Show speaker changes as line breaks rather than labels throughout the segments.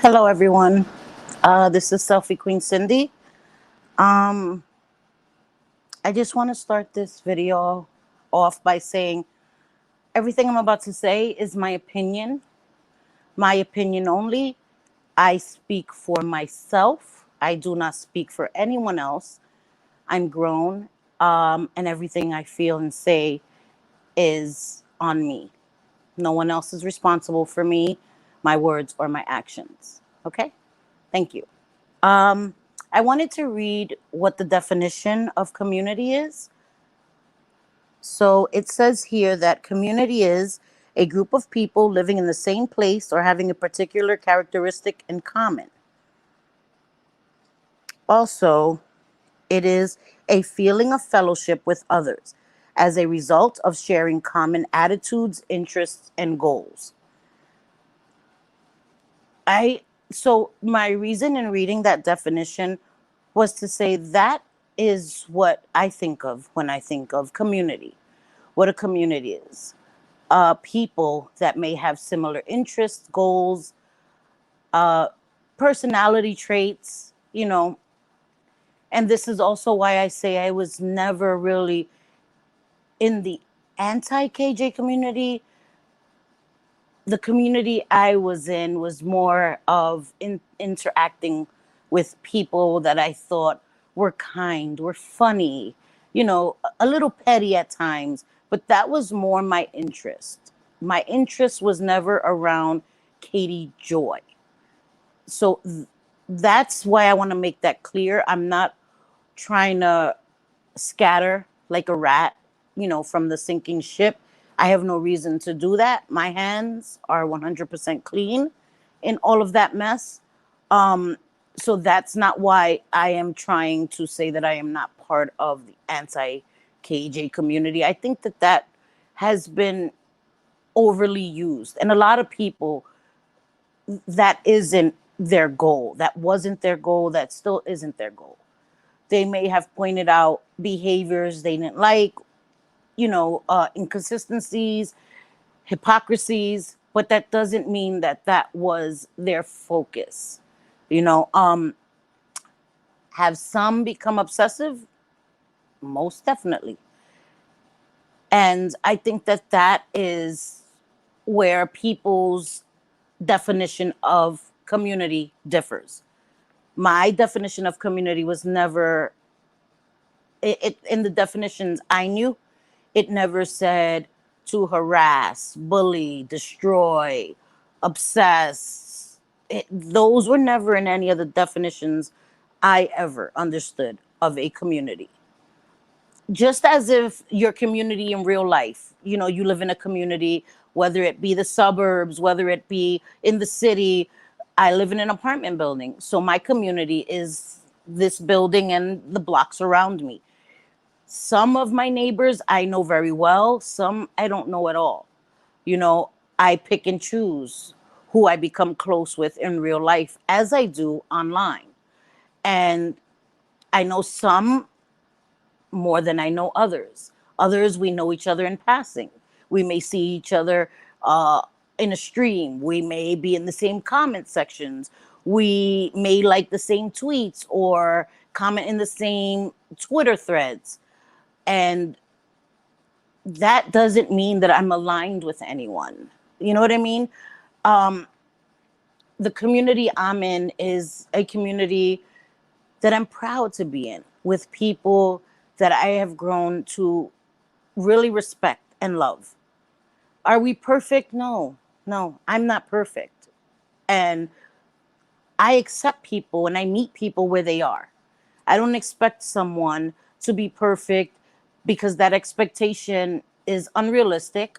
Hello, everyone. This is Selfie Queen Cindy. Um, I just want to start this video off by saying everything I'm about to say is my opinion only. I speak for myself. I do not speak for anyone else. I'm grown, and everything I feel and say is on me. No one else is responsible for me, my words, or my actions. Okay? Thank you. Um, I wanted to read what the definition of community is. So it says here that community is a group of people living in the same place or having a particular characteristic in common. Also, it is a feeling of fellowship with others as a result of sharing common attitudes, interests, and goals. I so my reason in reading that definition was to say that is what I think of when I think of community. What a community is. People that may have similar interests, goals, uh, personality traits, and this is also why I say I was never really in the anti KJ community. The community I was in was more of interacting with people that I thought were kind, were funny, a little petty at times, but that was more my interest. My interest was never around Katie Joy. So that's why I want to make that clear. I'm not trying to scatter like a rat, from the sinking ship. I have no reason to do that. My hands are 100% clean in all of that mess. Um, so that's not why I am trying to say that I am not part of the anti KJ community. I think that that has been overly used. And a lot of people, that isn't their goal. That wasn't their goal. That still isn't their goal. They may have pointed out behaviors they didn't like, inconsistencies, hypocrisies, but that doesn't mean that that was their focus. You know, um, have some become obsessive? Most definitely. And I think that that is where people's definition of community differs. My definition of community was never, in the definitions I knew, it never said to harass, bully, destroy, obsess. Those were never in any of the definitions I ever understood of a community. Just as if your community in real life, you live in a community, whether it be the suburbs, whether it be in the city. I live in an apartment building. So my community is this building and the blocks around me. Some of my neighbors I know very well, some I don't know at all. You know, I pick and choose who I become close with in real life as I do online. And I know some more than I know others. Others, we know each other in passing. We may see each other in a stream. We may be in the same comment sections. We may like the same tweets or comment in the same Twitter threads. And that doesn't mean that I'm aligned with anyone. You know what I mean? Um, the community I'm in is a community that I'm proud to be in with people that I have grown to really respect and love. Are we perfect? No, no, I'm not perfect. And I accept people and I meet people where they are. I don't expect someone to be perfect because that expectation is unrealistic.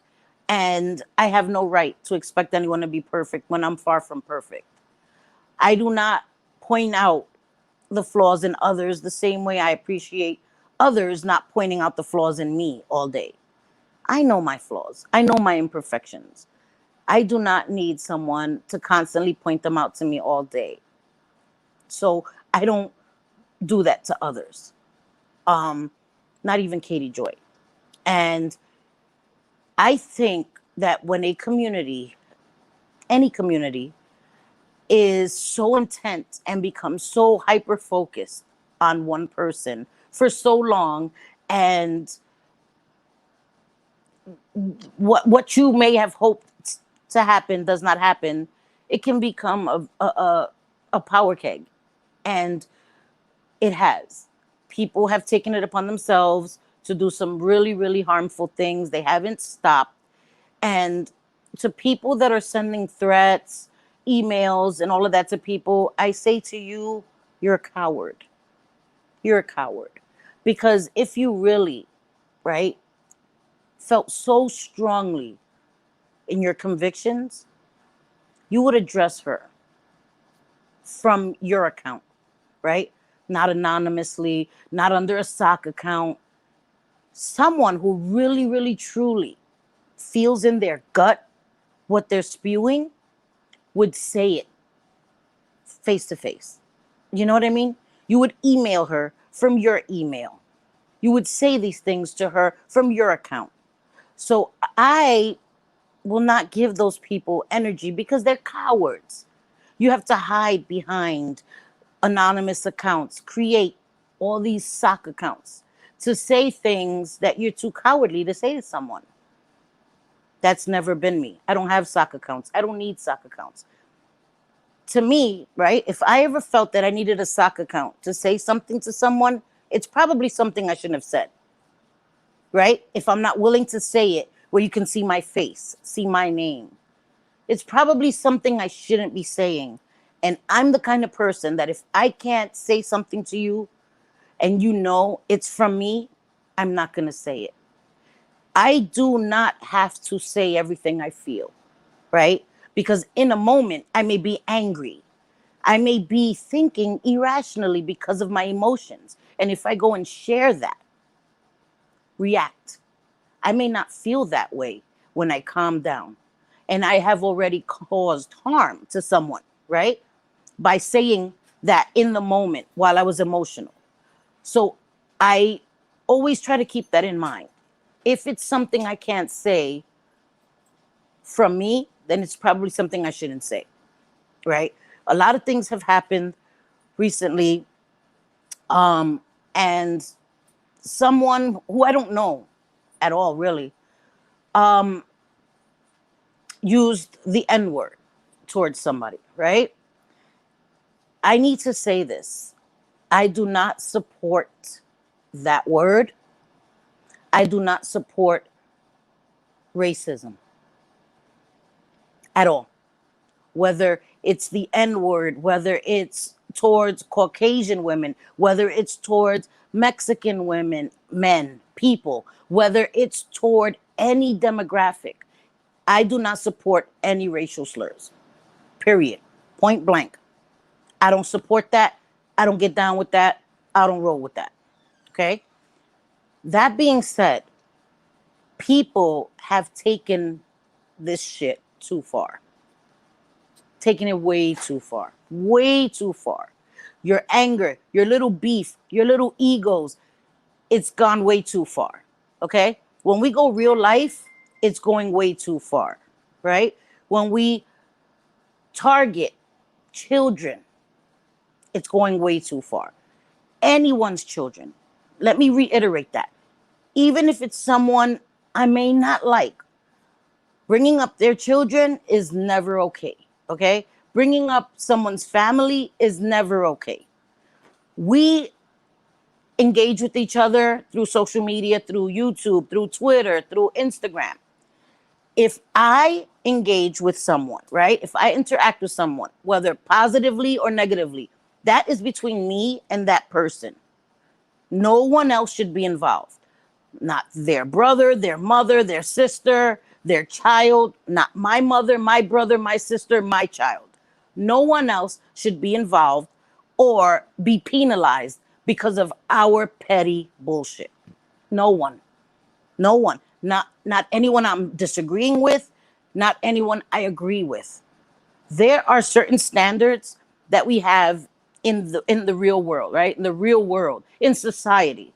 And I have no right to expect anyone to be perfect when I'm far from perfect. I do not point out the flaws in others the same way I appreciate others not pointing out the flaws in me all day. I know my flaws, I know my imperfections. I do not need someone to constantly point them out to me all day. So I don't do that to others. Um, Not even Katie Joy. And I think that when a community, any community, is so intent and becomes so hyper focused on one person for so long, and what you may have hoped to happen does not happen, it can become a power keg. And it has. People have taken it upon themselves to do some really, really harmful things. They haven't stopped. And to people that are sending threats, emails, and all of that to people, I say to you, you're a coward. You're a coward. Because if you really, right, felt so strongly in your convictions, you would address her from your account, right? Not anonymously, not under a sock account. Someone who really, really, truly feels in their gut what they're spewing would say it face to face. You know what I mean? You would email her from your email. You would say these things to her from your account. So I will not give those people energy because they're cowards. You have to hide behind anonymous accounts, create all these sock accounts to say things that you're too cowardly to say to someone. That's never been me. I don't have sock accounts. I don't need sock accounts. To me, right, if I ever felt that I needed a sock account to say something to someone, it's probably something I shouldn't have said, right? If I'm not willing to say it where you can see my face, see my name, it's probably something I shouldn't be saying. And I'm the kind of person that if I can't say something to you and you know it's from me, I'm not going to say it. I do not have to say everything I feel, right? Because in a moment, I may be angry. I may be thinking irrationally because of my emotions. And if I go and share that, react, I may not feel that way when I calm down. And I have already caused harm to someone, right? By saying that in the moment while I was emotional. So I always try to keep that in mind. If it's something I can't say from me, then it's probably something I shouldn't say, right? A lot of things have happened recently, and someone who I don't know at all, really, used the N word towards somebody, right? I need to say this. I do not support that word. I do not support racism at all. Whether it's the N word, whether it's towards Caucasian women, whether it's towards Mexican women, men, people, whether it's toward any demographic, I do not support any racial slurs. Period. Point blank. I don't support that. I don't get down with that. I don't roll with that. Okay? That being said, people have taken this shit too far. Taking it way too far. Way too far. Your anger, your little beef, your little egos, it's gone way too far. Okay? When we go real life, it's going way too far. Right? When we target children, it's going way too far. Anyone's children. Let me reiterate that. Even if it's someone I may not like, bringing up their children is never okay. Okay? Bringing up someone's family is never okay. We engage with each other through social media, through YouTube, through Twitter, through Instagram. If I engage with someone, right? If I interact with someone, whether positively or negatively, that is between me and that person. No one else should be involved. Not their brother, their mother, their sister, their child, not my mother, my brother, my sister, my child. No one else should be involved or be penalized because of our petty bullshit. No one. No one. Not anyone I'm disagreeing with, not anyone I agree with. There are certain standards that we have in the real world, right? In the real world, in society.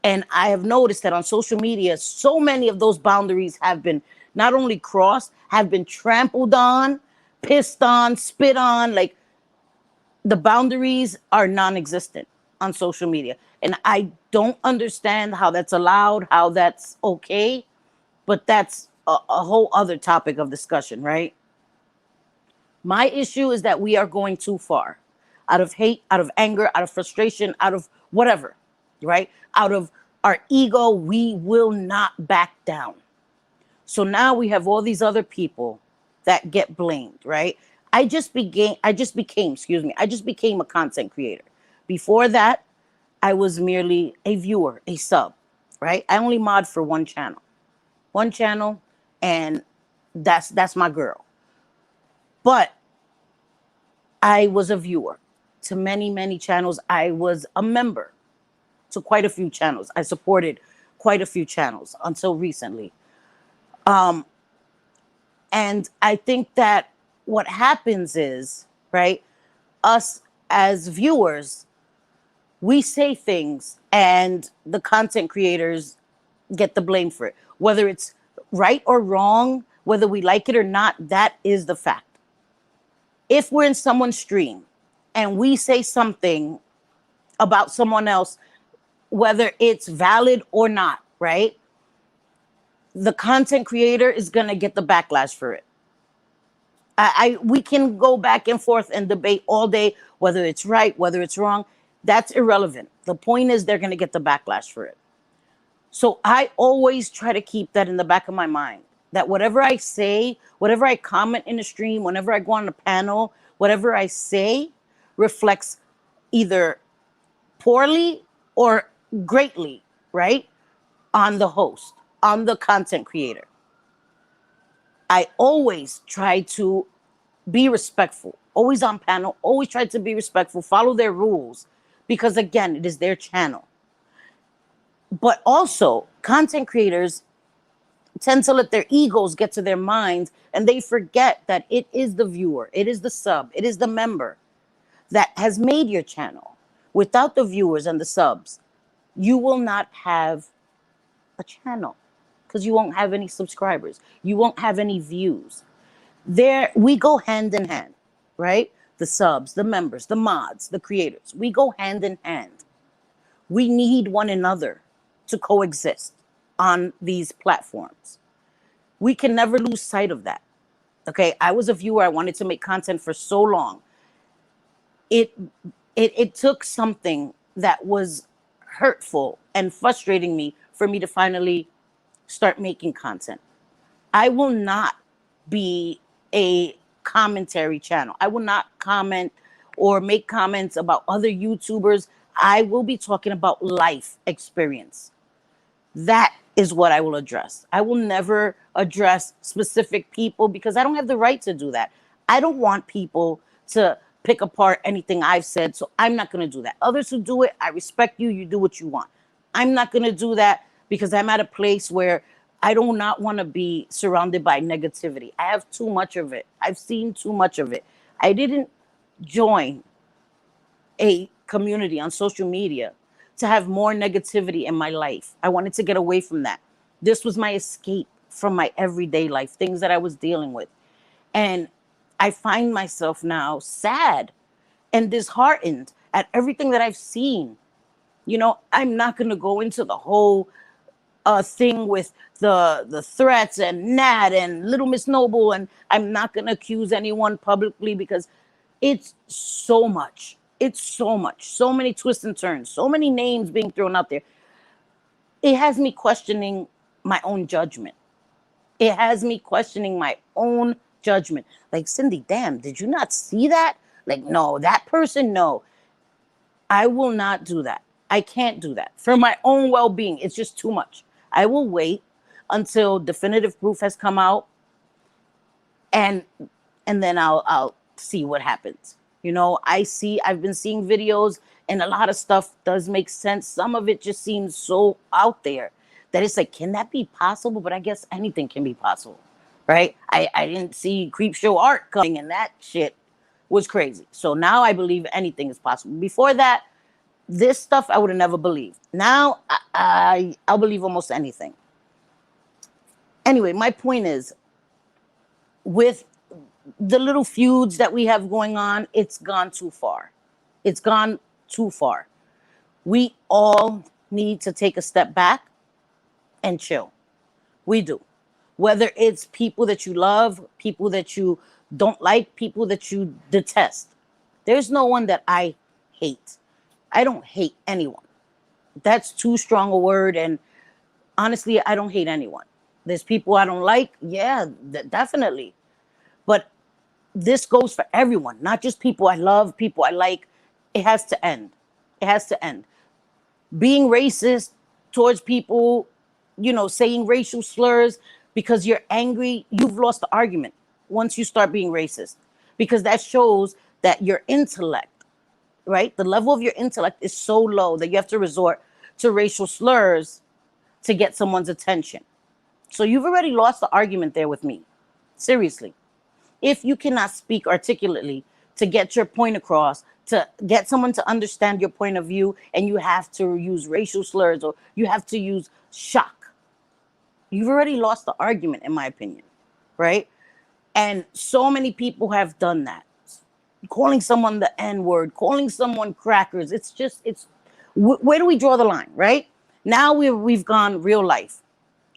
And I have noticed that on social media, so many of those boundaries have been not only crossed, have been trampled on pissed on, spit on. Like, the boundaries are non-existent on social media. And I don't understand how that's allowed, how that's okay, but that's a whole other topic of discussion, right? My issue is that we are going too far, out of hate, out of anger, out of frustration, out of whatever, right? Out of our ego, we will not back down. So now we have all these other people that get blamed, right? I just became a content creator. Before that, I was merely a viewer, a sub, right? I only mod for one channel, and that's my girl. But I was a viewer to many, many channels. I was a member to quite a few channels. I supported quite a few channels until recently. Um, and I think that what happens is, right, us as viewers, we say things and the content creators get the blame for it. Whether it's right or wrong, whether we like it or not, that is the fact. If we're in someone's stream and we say something about someone else, whether it's valid or not, right? The content creator is going to get the backlash for it. We can go back and forth and debate all day whether it's right, whether it's wrong. That's irrelevant. The point is they're going to get the backlash for it. So I always try to keep that in the back of my mind, that whatever I say, whatever I comment in a stream, whenever I go on a panel, whatever I say reflects either poorly or greatly, right, on the host, on the content creator. I always try to be respectful, always on panel, always try to be respectful, follow their rules, because again, it is their channel. But also, content creators tend to let their egos get to their minds, and they forget that it is the viewer, it is the sub, it is the member that has made your channel. Without the viewers and the subs, you will not have a channel, because you won't have any subscribers, you won't have any views. There, we go hand in hand, right? The subs, the members, the mods, the creators, we go hand in hand. We need one another to coexist on these platforms. We can never lose sight of that. Okay, I was a viewer. I wanted to make content for so long. It took something that was hurtful and frustrating me for me to finally start making content. I will not be a commentary channel. I will not comment or make comments about other YouTubers. I will be talking about life experience. That is what I will address. I will never address specific people because I don't have the right to do that. I don't want people to pick apart anything I've said, so I'm not going to do that. Others who do it, I respect you. You do what you want. I'm not going to do that because I'm at a place where I do not want to be surrounded by negativity. I have too much of it. I've seen too much of it. I didn't join a community on social media to have more negativity in my life. I wanted to get away from that. This was my escape from my everyday life, things that I was dealing with. And I find myself now sad and disheartened at everything that I've seen. You know, I'm not going to go into the whole thing with the threats and Nat and Little Miss Noble, and I'm not going to accuse anyone publicly because it's so much. It's so much, so many twists and turns, so many names being thrown out there. It has me questioning my own judgment. It has me questioning my own judgment. Like, Cindy, damn, did you not see that? Like, no, that person, no. I will not do that. I can't do that. For my own well-being, it's just too much. I will wait until definitive proof has come out, and then I'll see what happens. You know, I've been seeing videos, and a lot of stuff does make sense. Some of it just seems so out there that it's like, can that be possible? But I guess anything can be possible, right? I didn't see creep show art coming, and that shit was crazy. So now I believe anything is possible. Before that, this stuff I would have never believed. Now I'll believe almost anything. Anyway, my point is, with the little feuds that we have going on, it's gone too far. It's gone too far. We all need to take a step back and chill. We do. Whether it's people that you love, people that you don't like, people that you detest. There's no one that I hate. I don't hate anyone. That's too strong a word. And honestly, I don't hate anyone. There's people I don't like. Yeah, definitely. But this goes for everyone, not just people I love, people I like. It has to end. It has to end. Being racist towards people, saying racial slurs because you're angry, you've lost the argument once you start being racist. Because that shows that your intellect, right? The level of your intellect is so low that you have to resort to racial slurs to get someone's attention. So you've already lost the argument there with me. Seriously. If you cannot speak articulately to get your point across, to get someone to understand your point of view, and you have to use racial slurs or you have to use shock, you've already lost the argument, in my opinion, right? And so many people have done that. Calling someone the N-word, calling someone crackers. Where do we draw the line, right? Now we've gone real life,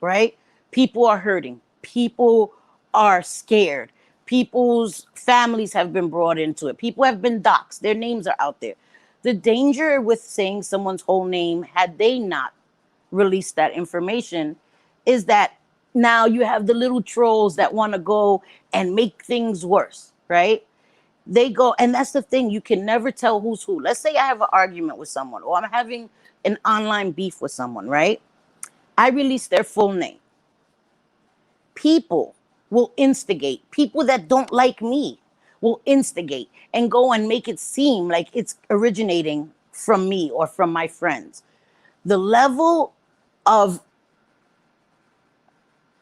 right? People are hurting. People are scared. People's families have been brought into it. People have been doxxed. Their names are out there. The danger with saying someone's whole name, had they not released that information, is that now you have the little trolls that want to go and make things worse, right? They go, and that's the thing, you can never tell who's who. Let's say I have an argument with someone, or I'm having an online beef with someone, right? I release their full name. People will instigate. People that don't like me will instigate and go and make it seem like it's originating from me or from my friends. The level of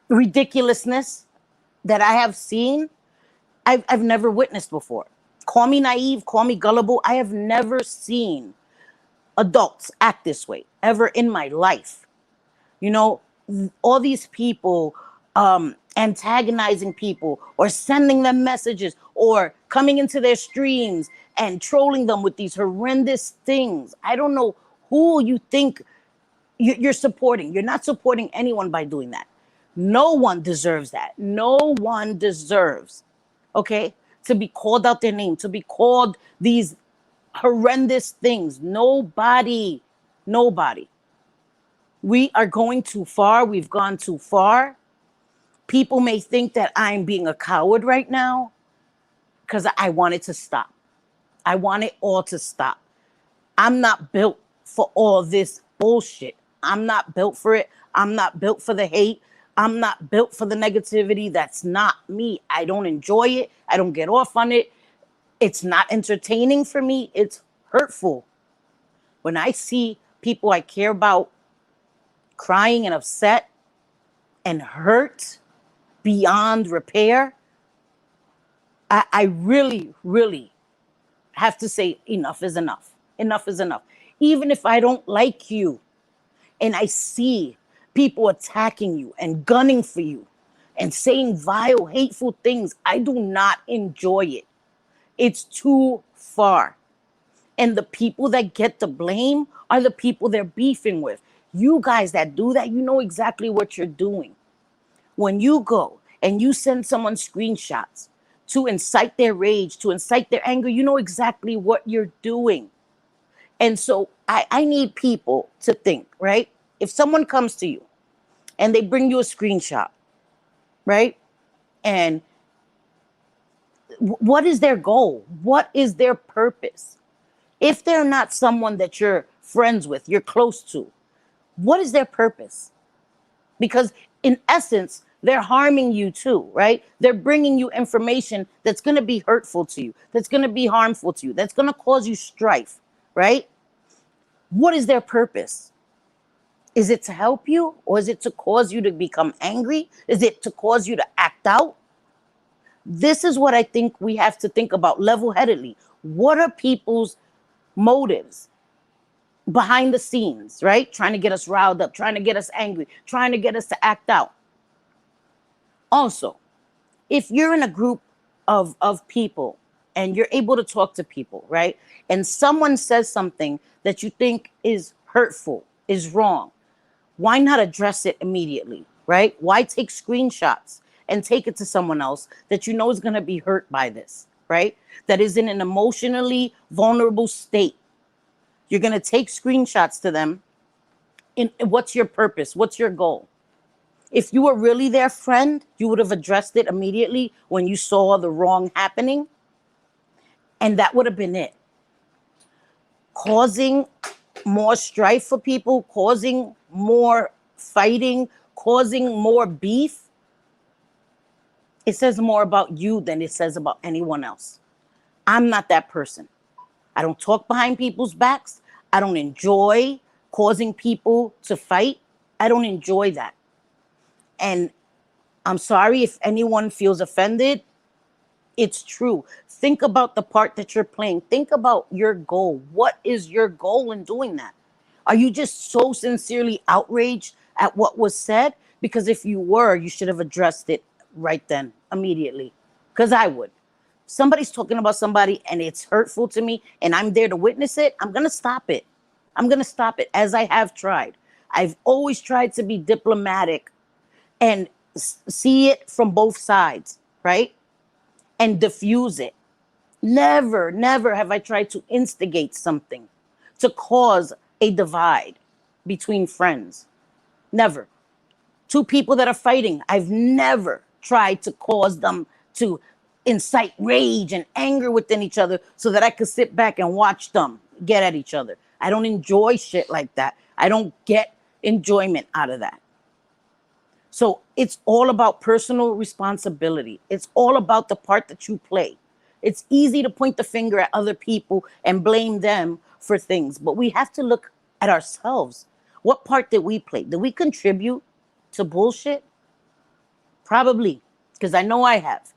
ridiculousness that I have seen, I've never witnessed before. Call me naive, call me gullible. I have never seen adults act this way ever in my life. All these people antagonizing people or sending them messages or coming into their streams and trolling them with these horrendous things. I don't know who you think you're supporting. You're not supporting anyone by doing that. No one deserves that. No one deserves, okay, to be called out their name, to be called these horrendous things. Nobody. We are going too far. We've gone too far. People may think that I'm being a coward right now because I want it to stop. I want it all to stop. I'm not built for all this bullshit. I'm not built for it. I'm not built for the hate. I'm not built for the negativity. That's not me. I don't enjoy it. I don't get off on it. It's not entertaining for me. It's hurtful. When I see people I care about crying and upset and hurt beyond repair, I really, really have to say enough is enough. Enough is enough. Even if I don't like you and I see people attacking you and gunning for you and saying vile, hateful things, I do not enjoy it. It's too far. And the people that get the blame are the people they're beefing with. You guys that do that, you know exactly what you're doing. When you go and you send someone screenshots to incite their rage, to incite their anger, you know exactly what you're doing. And so I need people to think, right? If someone comes to you and they bring you a screenshot, right? And what is their goal? What is their purpose? If they're not someone that you're friends with, you're close to, what is their purpose? Because in essence, they're harming you too, right? They're bringing you information that's going to be hurtful to you, that's going to be harmful to you, that's going to cause you strife, right? What is their purpose? Is it to help you, or is it to cause you to become angry? Is it to cause you to act out? This is what I think we have to think about level-headedly. What are people's motives behind the scenes, right? Trying to get us riled up, trying to get us angry, trying to get us to act out. Also, if you're in a group of people, and you're able to talk to people, right? And someone says something that you think is hurtful, is wrong, why not address it immediately, right? Why take screenshots and take it to someone else that you know is going to be hurt by this, right? That is in an emotionally vulnerable state. You're going to take screenshots to them. What's your purpose? What's your goal? If you were really their friend, you would have addressed it immediately when you saw the wrong happening, and that would have been it. Causing more strife for people, causing more fighting, causing more beef, it says more about you than it says about anyone else. I'm not that person. I don't talk behind people's backs. I don't enjoy causing people to fight. I don't enjoy that. And I'm sorry if anyone feels offended. It's true. Think about the part that you're playing. Think about your goal. What is your goal in doing that? Are you just so sincerely outraged at what was said? Because if you were, you should have addressed it right then, immediately. Because I would. Somebody's talking about somebody and it's hurtful to me and I'm there to witness it, I'm going to stop it. I'm going to stop it, as I have tried. I've always tried to be diplomatic and see it from both sides, right? And diffuse it. Never, never have I tried to instigate something to cause a divide between friends. Never. Two people that are fighting, I've never tried to cause them to incite rage and anger within each other so that I could sit back and watch them get at each other. I don't enjoy shit like that. I don't get enjoyment out of that. So it's all about personal responsibility. It's all about the part that you play. It's easy to point the finger at other people and blame them for things, but we have to look at ourselves. What part did we play? Did we contribute to bullshit? Probably, because I know I have.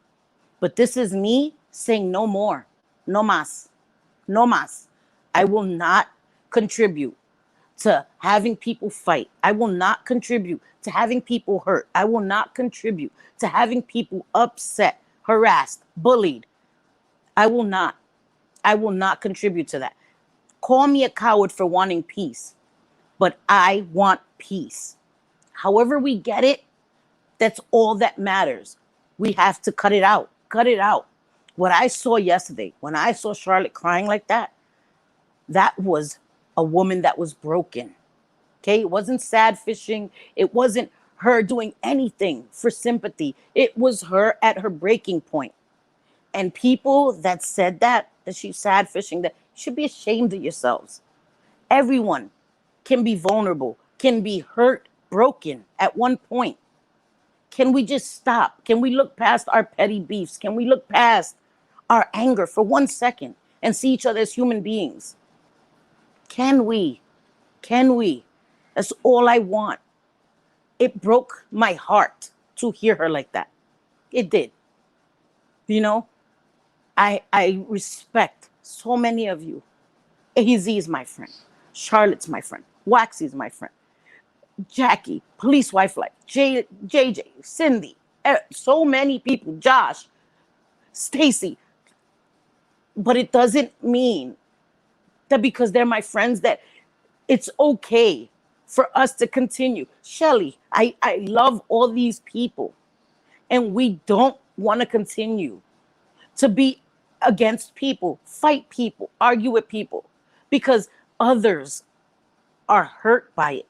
But this is me saying no more. No más. No más. I will not contribute to having people fight. I will not contribute to having people hurt. I will not contribute to having people upset, harassed, bullied. I will not. I will not contribute to that. Call me a coward for wanting peace, but I want peace. However we get it, that's all that matters. We have to cut it out. Cut it out. What I saw yesterday, when I saw Charlotte crying like that was a woman that was broken. Okay? It wasn't sad fishing. It wasn't her doing anything for sympathy. It was her at her breaking point. And people that said that she's sad fishing, that you should be ashamed of yourselves. Everyone can be vulnerable, can be hurt, broken at one point. Can we just stop? Can we look past our petty beefs? Can we look past our anger for 1 second and see each other as human beings? Can we? Can we? That's all I want. It broke my heart to hear her like that. It did. You know, I respect so many of you. AZ is my friend. Charlotte's my friend. Waxy's my friend. Jackie, Police Wife Life, JJ, Cindy, so many people, Josh, Stacy. But it doesn't mean that because they're my friends that it's okay for us to continue. Shelly, I love all these people. And we don't want to continue to be against people, fight people, argue with people, because others are hurt by it.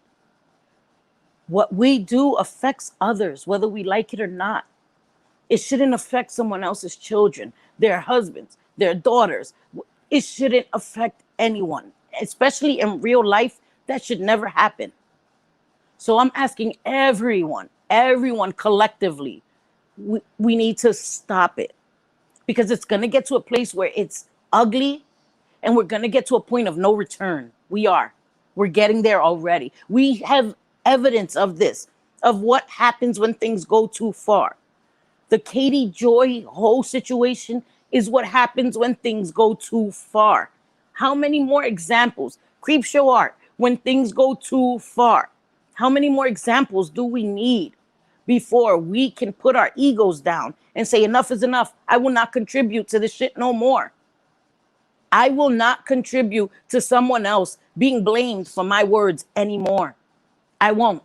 What we do affects others, whether we like it or not. It shouldn't affect someone else's children, their husbands, their daughters. It shouldn't affect anyone, especially in real life. That should never happen. So I'm asking everyone collectively, we need to stop it, because it's going to get to a place where it's ugly and we're going to get to a point of no return. We're getting there already. We have evidence of this, of what happens when things go too far. The Katie Joy whole situation is what happens when things go too far. How many more examples? Creepshow art, when things go too far. How many more examples do we need before we can put our egos down and say, enough is enough. I will not contribute to this shit no more. I will not contribute to someone else being blamed for my words anymore. I won't.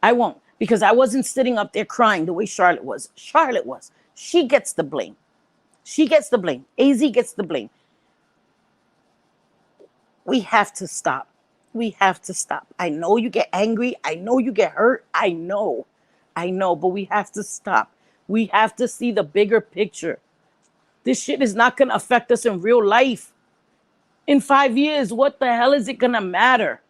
I won't. Because I wasn't sitting up there crying the way Charlotte was. Charlotte was. She gets the blame. She gets the blame. AZ gets the blame. We have to stop. We have to stop. I know you get angry. I know you get hurt. I know. But we have to stop. We have to see the bigger picture. This shit is not going to affect us in real life. In 5 years, what the hell is it going to matter?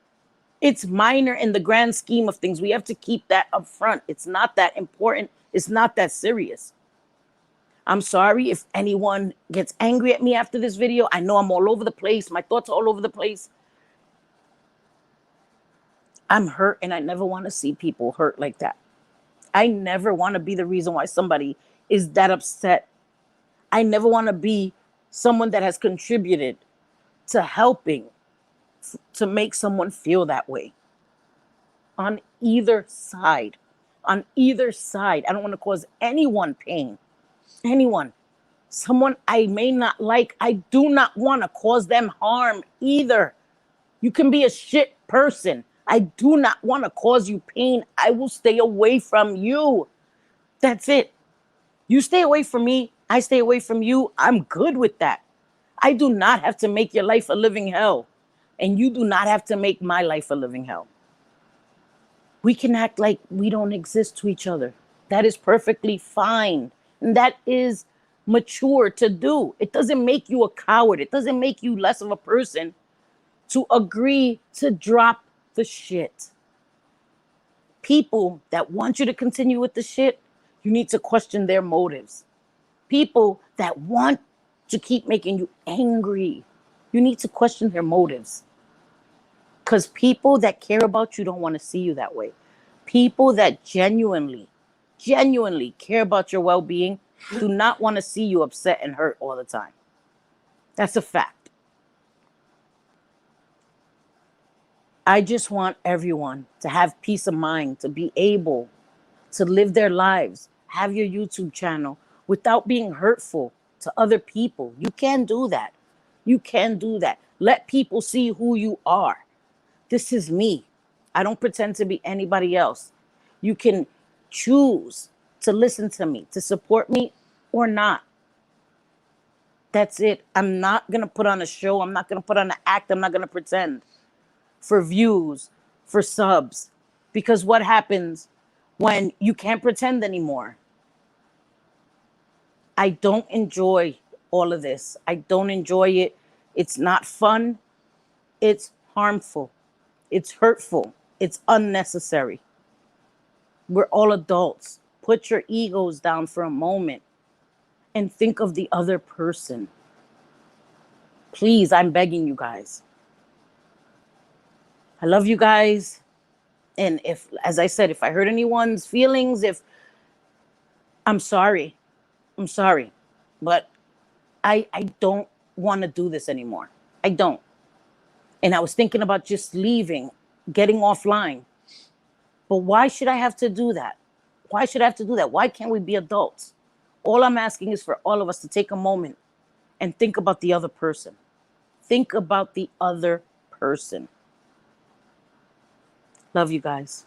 It's minor in the grand scheme of things. We have to keep that up front. It's not that important. It's not that serious. I'm sorry if anyone gets angry at me after this video. I know I'm all over the place. My thoughts are all over the place. I'm hurt, and I never want to see people hurt like that. I never want to be the reason why somebody is that upset. I never want to be someone that has contributed to helping to make someone feel that way. On either side. On either side. I don't want to cause anyone pain. Anyone. Someone I may not like, I do not want to cause them harm either. You can be a shit person. I do not want to cause you pain. I will stay away from you. That's it. You stay away from me. I stay away from you. I'm good with that. I do not have to make your life a living hell. And you do not have to make my life a living hell. We can act like we don't exist to each other. That is perfectly fine. And that is mature to do. It doesn't make you a coward. It doesn't make you less of a person to agree to drop the shit. People that want you to continue with the shit, you need to question their motives. People that want to keep making you angry, you need to question their motives. Because people that care about you don't want to see you that way. People that genuinely care about your well-being do not want to see you upset and hurt all the time. That's a fact. I just want everyone to have peace of mind, to be able to live their lives, have your YouTube channel without being hurtful to other people. You can do that. You can do that. Let people see who you are. This is me. I don't pretend to be anybody else. You can choose to listen to me, to support me or not. That's it. I'm not going to put on a show. I'm not going to put on an act. I'm not going to pretend for views, for subs. Because what happens when you can't pretend anymore? I don't enjoy all of this. I don't enjoy it. It's not fun. It's harmful. It's hurtful. It's unnecessary. We're all adults. Put your egos down for a moment and think of the other person. Please, I'm begging you guys. I love you guys. And if, as I said, if I hurt anyone's feelings, I'm sorry. I'm sorry. But I don't want to do this anymore. I don't. And I was thinking about just leaving, getting offline. But why should I have to do that? Why should I have to do that? Why can't we be adults? All I'm asking is for all of us to take a moment and think about the other person. Think about the other person. Love you guys.